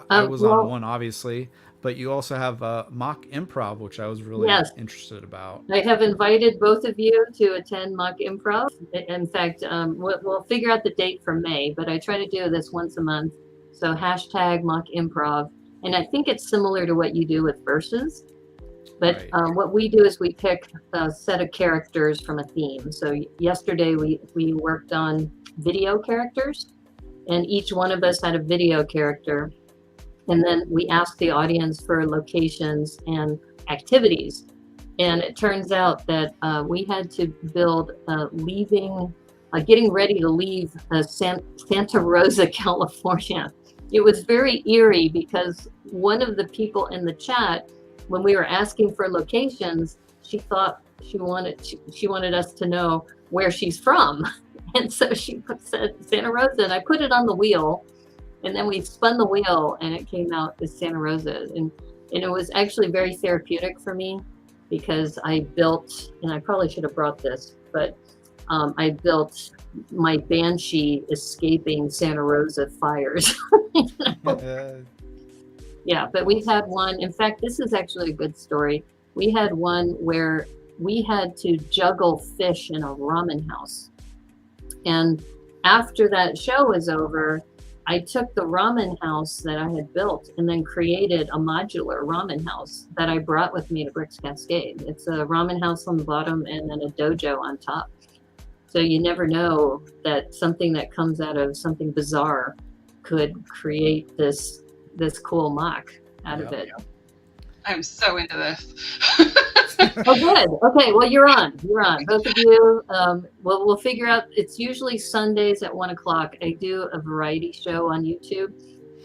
was on one, obviously, but you also have Mock Improv, which I was really interested about. I have invited both of you to attend Mock Improv. In fact, we'll figure out the date for May, but I try to do this once a month. So # Mock Improv, and I think it's similar to what you do with Versus. But what we do is we pick a set of characters from a theme. So yesterday we worked on video characters, and each one of us had a video character. And then we asked the audience for locations and activities. And it turns out that we had to build getting ready to leave Santa Rosa, California. It was very eerie because one of the people in the chat, when we were asking for locations, she thought she wanted us to know where she's from. And so she said Santa Rosa, and I put it on the wheel, and then we spun the wheel and it came out as Santa Rosa. And it was actually very therapeutic for me because I built, and I probably should have brought this, but I built my Banshee escaping Santa Rosa fires. Yeah, but we had one. In fact, this is actually a good story. We had one where we had to juggle fish in a ramen house. And after that show was over, I took the ramen house that I had built and then created a modular ramen house that I brought with me to Bricks Cascade. It's a ramen house on the bottom and then a dojo on top. So you never know that something that comes out of something bizarre could create this cool mock out of it. I'm so into this. Oh, good. Okay, well, you're on. Both of you. We'll figure out. It's usually Sundays at 1:00. I do a variety show on YouTube.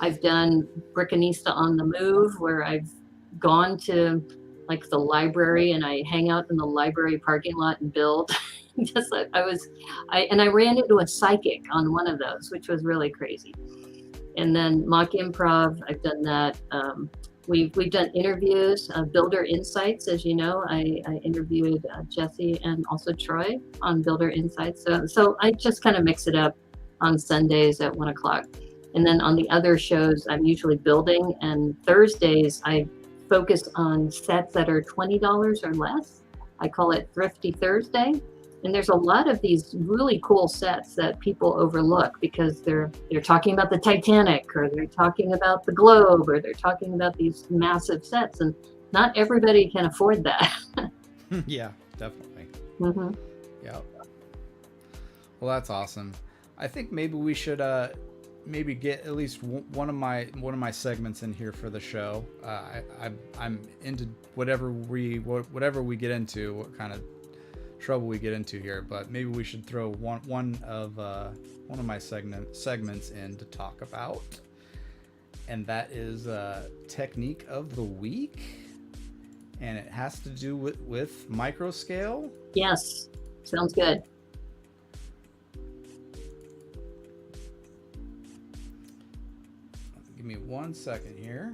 I've done Brickanista on the Move, where I've gone to like the library and I hang out in the library parking lot and build. Just like I ran into a psychic on one of those, which was really crazy. And then Mock Improv, I've done that. We've done interviews, Builder Insights, as you know. I interviewed Jesse and also Troy on Builder Insights. So I just kind of mix it up on Sundays at 1:00. And then on the other shows, I'm usually building. And Thursdays, I focus on sets that are $20 or less. I call it Thrifty Thursday. And there's a lot of these really cool sets that people overlook because they're talking about the Titanic, or they're talking about the globe, or they're talking about these massive sets, and not everybody can afford that. Yeah, definitely. Mm-hmm. Yeah. Well, that's awesome. I think maybe we should maybe get at least one of my segments in here for the show. I'm into whatever we get into, what kind of trouble we get into here, but maybe we should throw one of my segments in to talk about, and that is technique of the week, and it has to do with micro scale. Yes, sounds good. Give me 1 second here.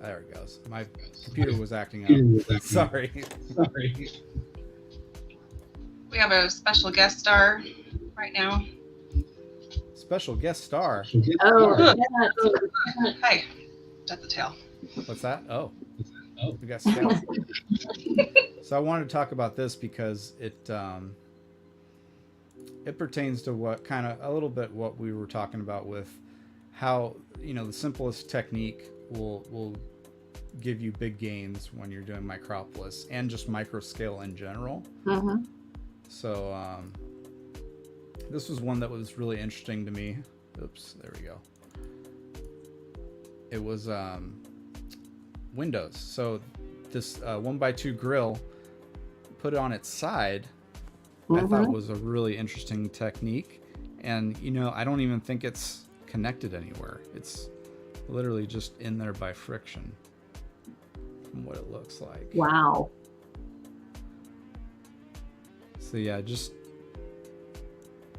There it goes. My computer was acting up. Sorry. We have a special guest star right now. Special guest star. Oh, Hi, at the tail. What's that? Oh, we got Scout. So I wanted to talk about this because it pertains to what kind of a little bit what we were talking about with how, you know, the simplest technique will give you big gains when you're doing Micropolis and just micro scale in general. Mm-hmm. So this was one that was really interesting to me. Oops, there we go. It was windows. So this 1x2 grill, put it on its side, I thought was a really interesting technique. And, you know, I don't even think it's connected anywhere. It's literally just in there by friction from what it looks like. Wow. So yeah, just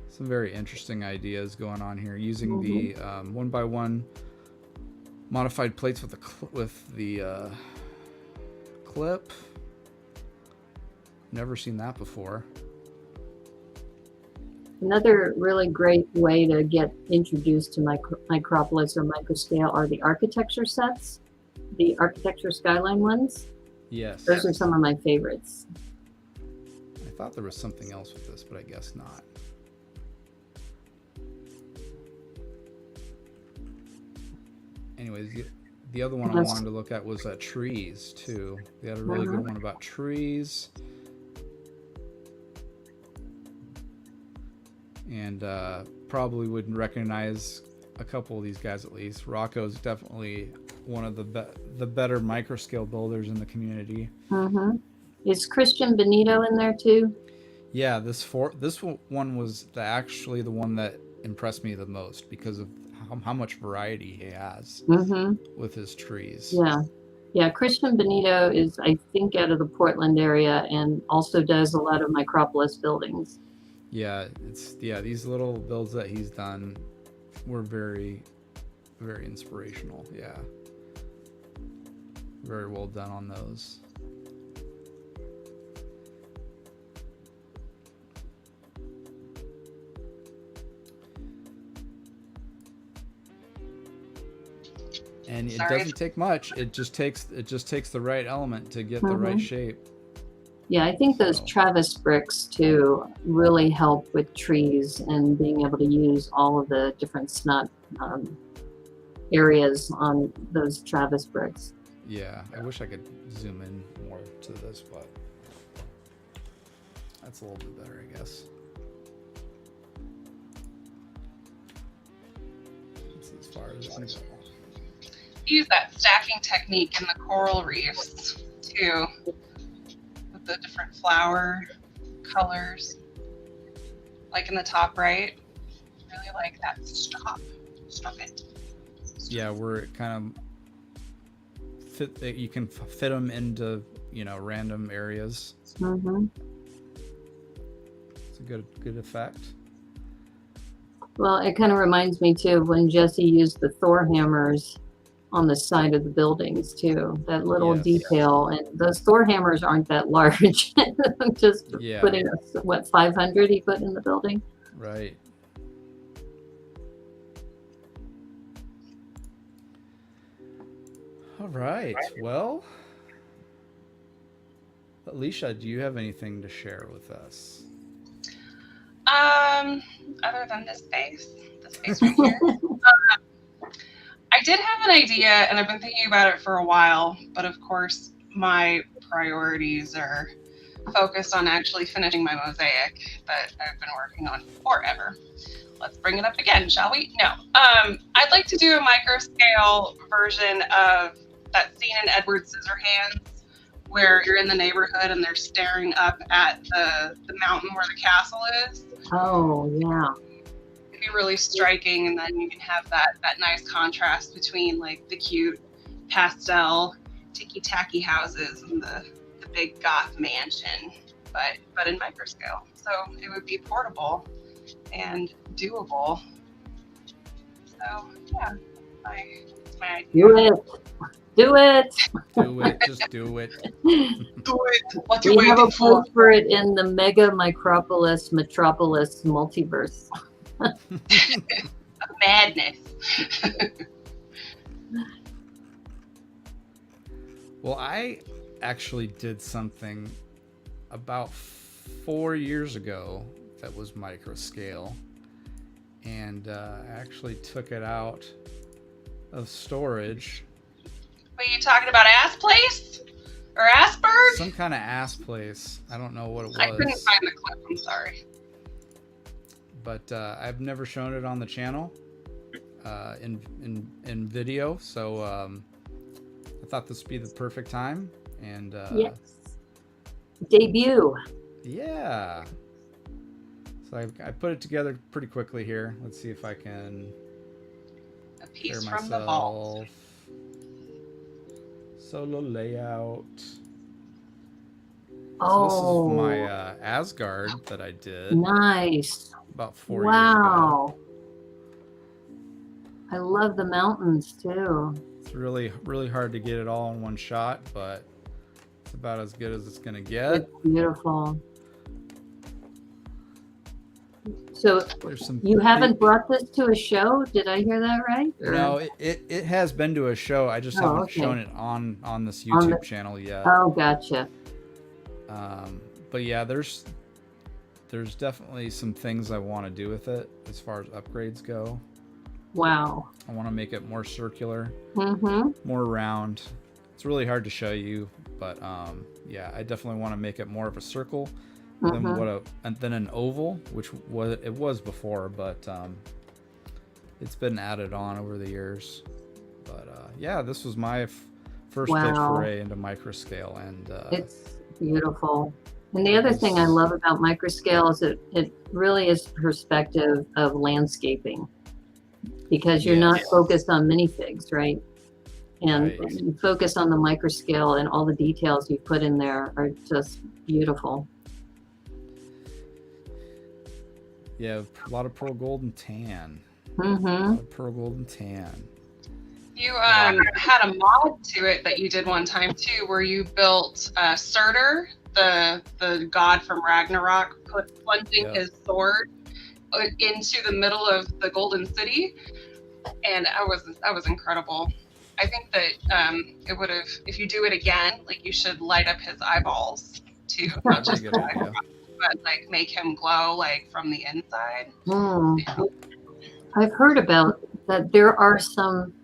some very interesting ideas going on here using the 1x1 modified plates with the clip. Never seen that before. Another really great way to get introduced to Micropolis or microscale are the architecture sets, the architecture skyline ones. Yes. Those are some of my favorites. I thought there was something else with this, but I guess not. Anyways, the other one I wanted to look at was trees too. They had a really good one about trees. And probably wouldn't recognize a couple of these guys at least. Rocco's definitely one of the better microscale builders in the community. Mm-hmm. Is Christian Benito in there too? Yeah, this one was actually the one that impressed me the most because of how much variety he has with his trees. Yeah. Christian Benito is, I think, out of the Portland area and also does a lot of Micropolis buildings. Yeah, these little builds that he's done were very, very inspirational. Yeah, very well done on those. And it doesn't take much. It just takes the right element to get the right shape. Yeah, I think those Travis bricks too really help with trees and being able to use all of the different snot areas on those Travis bricks. Yeah, I wish I could zoom in more to this, but that's a little bit better, I guess. That's as far as I can go. Use that stacking technique in the coral reefs too. The different flower colors, like in the top right. Really like that. Stop it. Yeah, where it kind of you can fit them into, you know, random areas. It's a good effect. Well, it kind of reminds me too of when Jesse used the Thor hammers on the side of the buildings too, that little detail. And those Thor hammers aren't that large. Just putting 500 he put in the building. Right. All right. Well, Alicia, do you have anything to share with us? Other than this space right here. I did have an idea, and I've been thinking about it for a while, but of course, my priorities are focused on actually finishing my mosaic that I've been working on forever. let's bring it up again, shall we? No. I'd like to do a micro scale version of that scene in Edward Scissorhands where you're in the neighborhood and they're staring up at the mountain where the castle is. Oh, yeah. It'd be really striking, and then you can have that nice contrast between like the cute pastel ticky-tacky houses and the big goth mansion, but in micro scale. So it would be portable and doable. So yeah, that's my idea. Do it. Do it. Just do it. Do it. What you We have a waiting for? place for it in the mega metropolis multiverse. Madness. Well, I actually did something about 4 years ago that was micro scale, and I actually took it out of storage. Were you talking about ass place or Asperg? Some kind of ass place. I don't know what it was. I couldn't find the clip. I'm sorry. But I've never shown it on the channel in video, so I thought this would be the perfect time. And Yes. Debut. yeah, so I put it together pretty quickly here. Let's see if I can A piece share from the vault. myself. Solo layout. So this is my Asgard that I did Nice. about 4 years ago. Wow. I love the mountains too. It's really, really hard to get it all in one shot, but it's about as good as it's going to get. It's beautiful. So There's some you haven't brought this to a show? Did I hear that right? Or- No, it has been to a show. I just Oh, haven't okay. shown it on this On YouTube the- channel yet. Oh, gotcha. But yeah, there's definitely some things I want to do with it as far as upgrades go. Wow. I want to make it more circular, Mm-hmm. more round. It's really hard to show you, but yeah, I definitely want to make it more of a circle than than an oval, which it was before, but it's been added on over the years. But yeah, this was my first big Wow. foray into micro scale, and It's beautiful. And the other thing I love about microscale is it really is perspective of landscaping, because you're not Yes. focused on minifigs, right? And Right. you focus on the microscale, and all the details you put in there are just beautiful. yeah, a lot of pearl gold and tan. Mm-hmm. A lot of pearl gold and tan. You had a mod to it that you did one time too, where you built Surtur, the god from Ragnarok, plunging his sword into the middle of the Golden City, and that was incredible. I think that it would have, if you do it again, like you should light up his eyeballs too, not just Good the idea. eyebrows, but like make him glow like from the inside. I've heard about that. There are some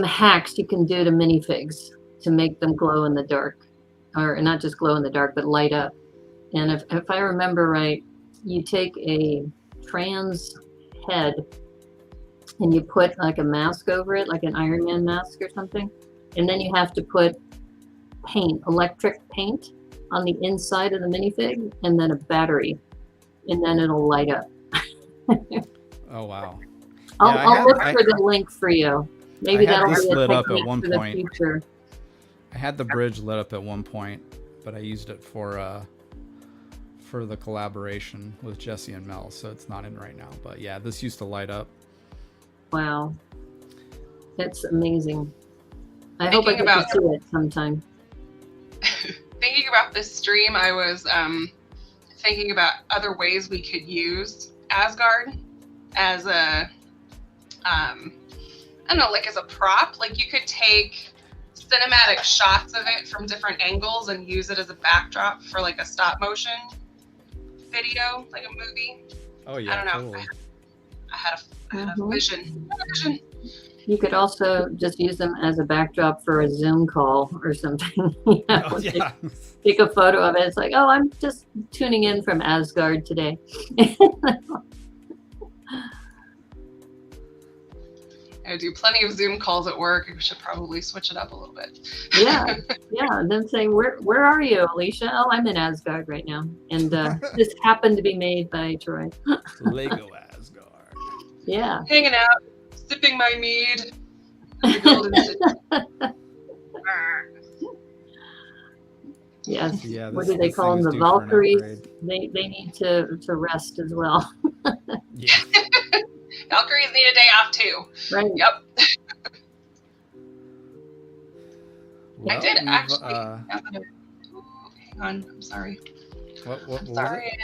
hacks you can do to minifigs to make them glow in the dark, or not just glow in the dark, but light up. And if I remember right, you take a trans head and you put like a mask over it, like an Iron Man mask or something, and then you have to put electric paint on the inside of the minifig, and then a battery, and then it'll light up. Oh wow! I'll look for the link for you. Maybe I had that'll this be a lit up technique at one for the point. future. I had the bridge lit up at one point, but I used it for the collaboration with Jesse and Mel, so it's not in right now. But yeah, this used to light up. Wow, that's amazing. I hope I Thinking get to about- see it sometime. Thinking about this stream, I was thinking about other ways we could use Asgard as a, I don't know, like as a prop. Like you could take cinematic shots of it from different angles and use it as a backdrop for like a stop motion video, like a movie. Oh yeah, I don't know. totally. I had a vision. You could also just use them as a backdrop for a Zoom call or something. Oh, yeah. Take a photo of it. It's like, oh, I'm just tuning in from Asgard today. I do plenty of Zoom calls at work. I should probably switch it up a little bit. Yeah. And then saying, where are you, Alicia? Oh, I'm in Asgard right now. And this happened to be made by Troy. Lego Asgard. Yeah. Hanging out, sipping my mead. Yes. Yeah, What do they call them? The Valkyries? They need to rest as well. Yeah. Valkyries need a day off too. Right. Yep. Well, I did actually. Hang on. I'm sorry. What sorry,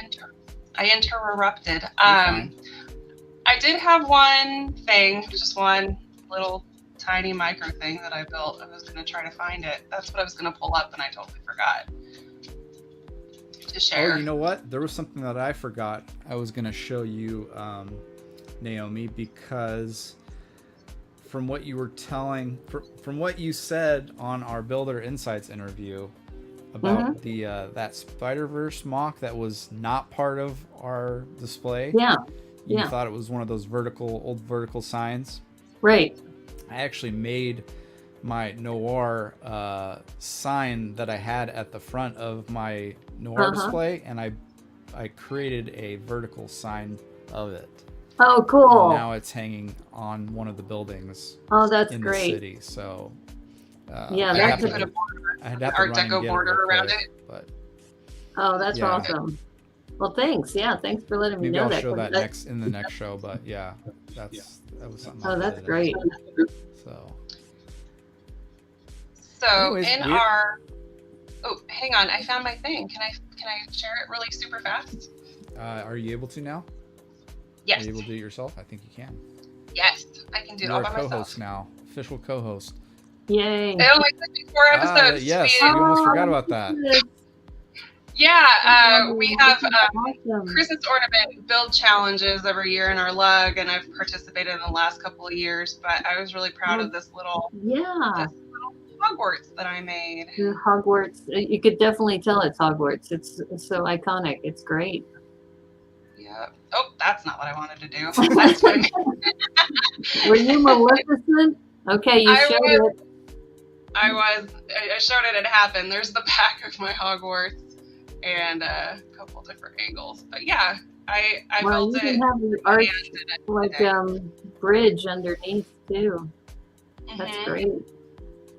I interrupted. I did have one thing, just one little tiny micro thing that I built. I was going to try to find it. That's what I was going to pull up, and I totally forgot to share. Oh, you know what? There was something that I forgot. I was going to show you, Naomi, because from what you were telling, from what you said on our Builder Insights interview about the that Spider-Verse mock that was not part of our display. Yeah. You thought it was one of those old vertical signs. Right. I actually made my Noir sign that I had at the front of my Noir display, and I created a vertical sign of it. Oh, cool. And now it's hanging on one of the buildings. Oh, that's in great. the city. So yeah, that's a Art Deco border around it. But oh, that's awesome. Well, thanks. Yeah, thanks for letting me know that. Maybe I'll show that in the next show. But yeah, that was something. Oh, that's great. So anyways, our hang on, I found my thing. Can I share it really super fast? Are you able to now? Yes. Are you able to do it yourself? I think you can. Yes, I can do it all by myself. You're a co-host now, official co-host. Yay! I only did 4 episodes. Yes, we almost forgot about that. Yeah, we have Christmas ornament build challenges every year in our lug, and I've participated in the last couple of years. But I was really proud of this little Hogwarts that I made. Hogwarts, you could definitely tell it's Hogwarts. It's so iconic. It's great. Yeah. Oh, that's not what I wanted to do. That's funny. Were you Maleficent? Okay, you showed it. I showed it. It happened. There's the back of my Hogwarts and a couple different angles. But yeah, I built it. You can have the arch, bridge underneath too. That's great.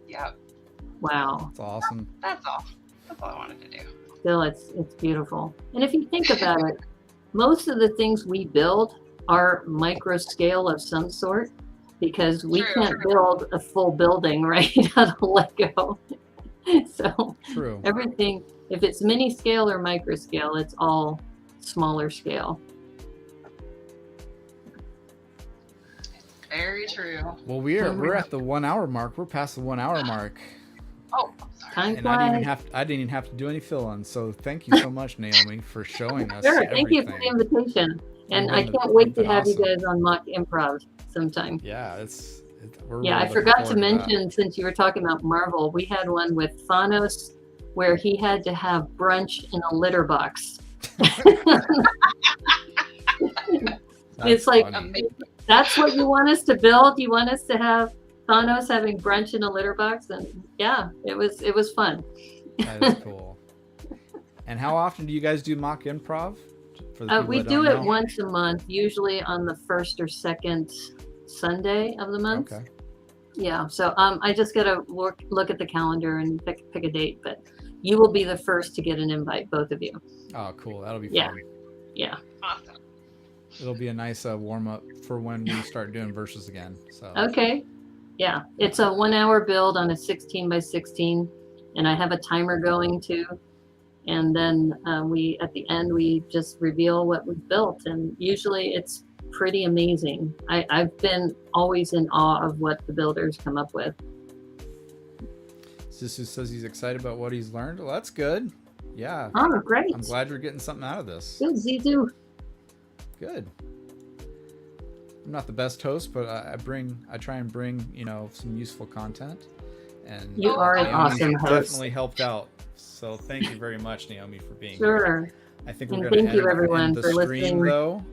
Yep. Wow. That's awesome. That's all. That's all I wanted to do. Still, it's beautiful. And if you think about it, most of the things we build are micro scale of some sort, because we can't build a full building right out of Lego. So everything, if it's mini scale or micro scale, it's all smaller scale. Very true. Well, we're at the 1 hour mark. We're past the 1 hour mark. Oh, sorry. And I didn't even have to do any fill-ins. So thank you so much, Naomi, for showing us. Sure. Thank you for the invitation. And I can't wait to have you guys on Mock Improv sometime. Yeah, I forgot to mention, since you were talking about Marvel, we had one with Thanos where he had to have brunch in a litter box. It's like, that's what you want us to build? You want us to have Thanos having brunch in a litter box? And yeah, it was fun. That is cool. And how often do you guys do Mock Improv? We do it once a month, usually on the first or second Sunday of the month. Okay. Yeah, so I just gotta look at the calendar and pick a date, but you will be the first to get an invite, both of you. Oh, cool. That'll be fun. Yeah. Awesome. It'll be a nice warm up for when we start doing verses again. So. Okay. Yeah, it's a 1 hour build on a 16 by 16, and I have a timer going too. And then at the end, we just reveal what we've built. And usually it's pretty amazing. I've been always in awe of what the builders come up with. Sisu says he's excited about what he's learned. Well, that's good. Yeah. Oh, great. I'm glad you're getting something out of this. Good, Zizu. Good. I'm not the best host, but I try and bring, some useful content. And you are an awesome host. Definitely helped out. So thank you very much, Naomi, for being here. I think we're going to end the stream, though.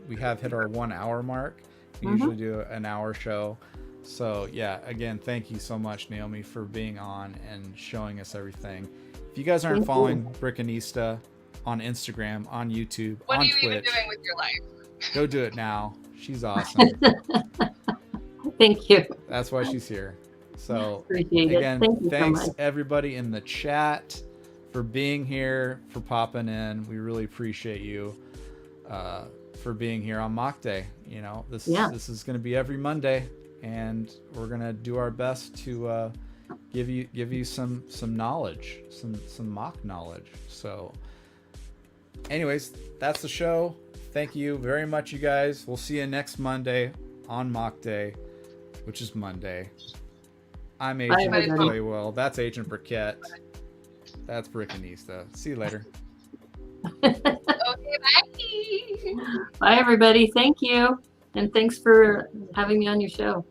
we have hit our 1 hour mark. We usually do an hour show. So yeah, again, thank you so much, Naomi, for being on and showing us everything. If you guys aren't following Brickanista on Instagram, on YouTube, what on are you Twitch, even doing with your life? Go do it now. She's awesome. Thank you. That's why she's here. So appreciate again, it. thanks so much. everybody in the chat for being here, for popping in. We really appreciate you for being here on MOCday. You know, this is going to be every Monday, and we're going to do our best to give you some knowledge, some mock knowledge. So anyways, that's the show. Thank you very much, you guys. We'll see you next Monday on MOCday, which is Monday. I'm Agent Playwell. That's Agent Briquette. That's Brickanista. See you later. Okay, bye. Bye, everybody. Thank you. And thanks for having me on your show.